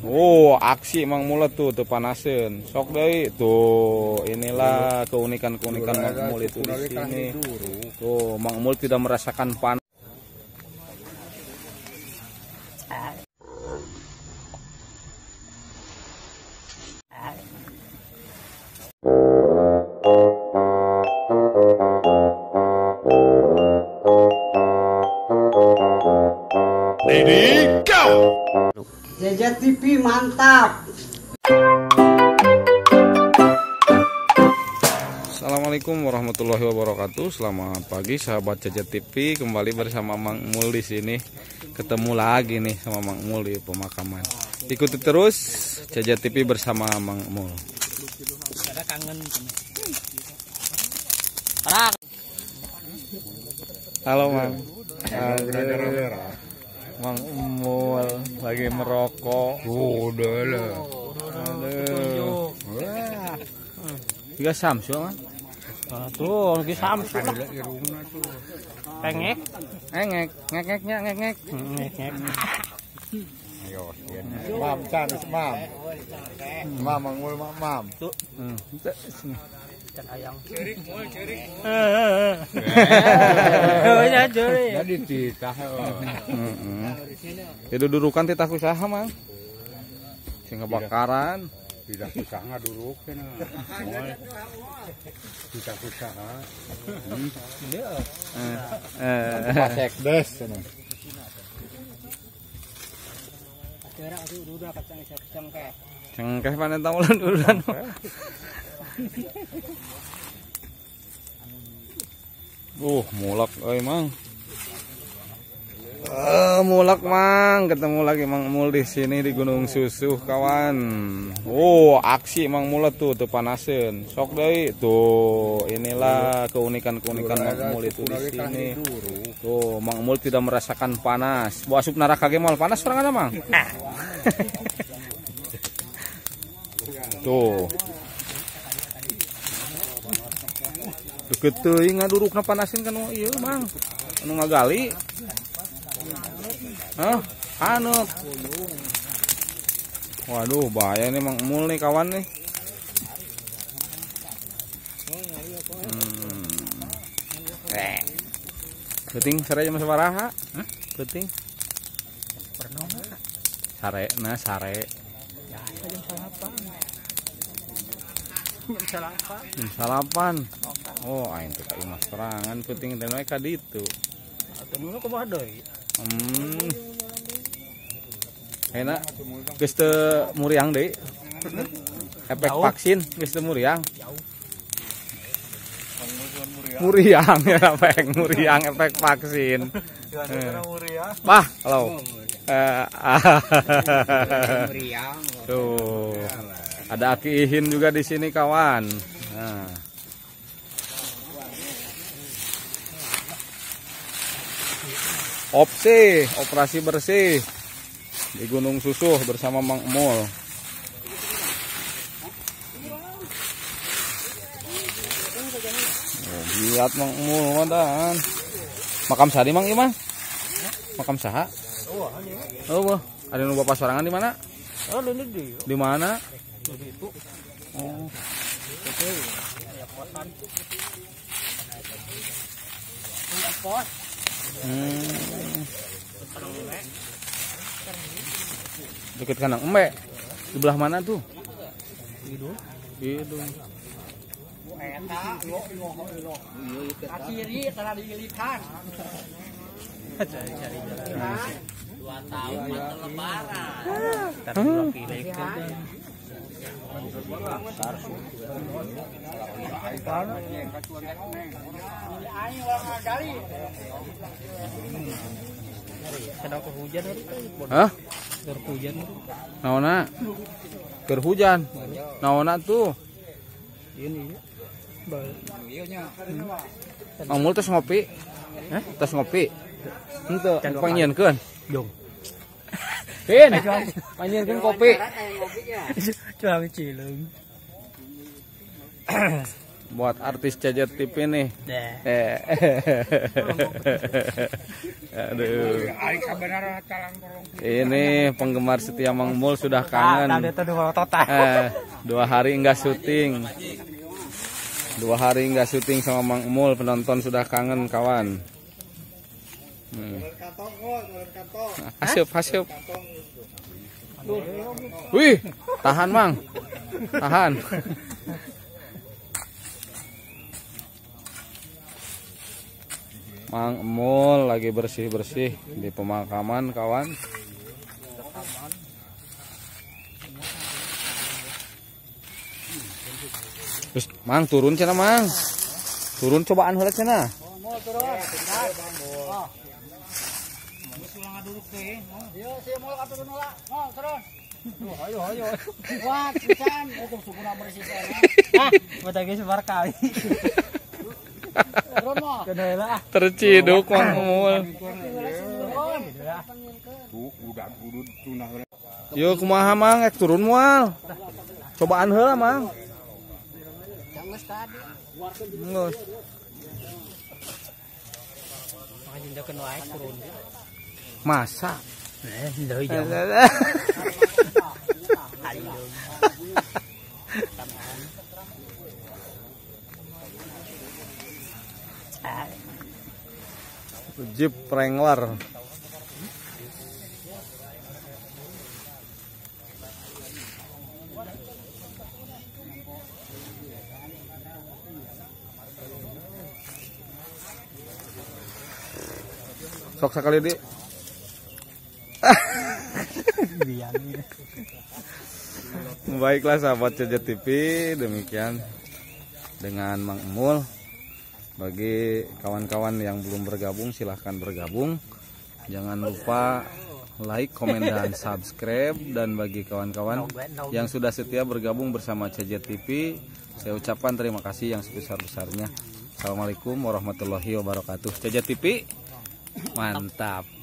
Oh, aksi Mang Mul tuh panasin. Sok deui tuh. Inilah keunikan-keunikan Mang Mul itu di sini. Tuh, Mang Mul tidak merasakan panas. Ready, go! JJ TV mantap. Assalamualaikum warahmatullahi wabarakatuh. Selamat pagi sahabat JJ TV, kembali bersama Mang Mul di sini. Ketemu lagi nih sama Mang Mul di pemakaman. Ikuti terus JJ TV bersama Mang Mul. Kangen. Halo Mang. Mang Mul lagi merokok. Udah lah. Aduh. Tiga Samsu Mang. Tuh, lagi Samsu. Engek. Ngek. Ayo, mam can, mam. Mam Mang Mul mam. Tuh. Ayang. Jadi titah. Itu dudukan titah usaha Mang. Sing kebakaran. Tidak usah ngaduruk kena. Tidak usah. Pasek des kena. Cengkeh panen tamulan duluan. Mulak euy Mang. Mulak Mang, ketemu lagi Mang Mul di sini di Gunung Susuh kawan. Aksi Mang Mul tuh panasin. Sok deui tuh. Inilah keunikan-keunikan Mang Mul itu di sini. Tuh, Mang Mul tidak merasakan panas. Bu asup neraka ge moal panas sorangan Mang. Tuh. Deket teuing ngadurukna panasin kan ieu Mang. Anu ngagali. Anut. Waduh, bahaya nih Mang Mul nih kawan nih. Penting sare jam sabaraha? Penting. Sare. Ya, jam 8. Jam salapan. Oh, aing teh ka imah serangan penting teh ka ditu. Atuh kumaha deui? Enak. Geus teu muriang deui. Efek vaksin geus teu muriang. Muriang ya efek vaksin. Bah, halo. Tuh. Ada Aki Ihin juga di sini kawan. Nah. Operasi bersih di Gunung Susuh bersama Mang Mul. Lihat Mang Mul dan makam sadi Mang Iman. Makam saha? Ada nu bapak sorangan di mana? Di mana? Deket kandang embe. Di belah mana tuh? Hidung. Kiri tara dililitan. 2 tahun lebaran. Sedang hujan Hah? Hujan. Naona? Keur hujan. Naona tuh? Ini. Mang Mul tos ngopi? Tos ngopi? Henteu, pangieunkeun. Dong. Pangieunkeun kopi. Coba cileung. buat artis Cajet TV nih. Aduh. Ini penggemar setia Mang Mul sudah kangen. 2 hari enggak syuting. 2 hari enggak syuting sama Mang Mul, penonton sudah kangen kawan. Asup. Wih, tahan Mang. Tahan. Mang Mul lagi bersih-bersih di pemakaman kawan. Terus Mang turun cenah Mang. Turun cobaan heula cenah. Wah, pisan itu sukuna bersih sana. Mata geus barkali. Terciduk Mang Mul. Yo kumaha Mang, ek turun moal. Cobaan heula Mang. Geus. Makanya wae turun. Masa? Heuh ya. Jeep Wrangler. Sok sekali di. Baiklah sahabat Cajet TV, demikian dengan Mang Mul. Bagi kawan-kawan yang belum bergabung silahkan bergabung. Jangan lupa like, komen, dan subscribe. Dan bagi kawan-kawan yang sudah setia bergabung bersama Cajet TV, saya ucapkan terima kasih yang sebesar-besarnya. Assalamualaikum warahmatullahi wabarakatuh. Cajet TV mantap.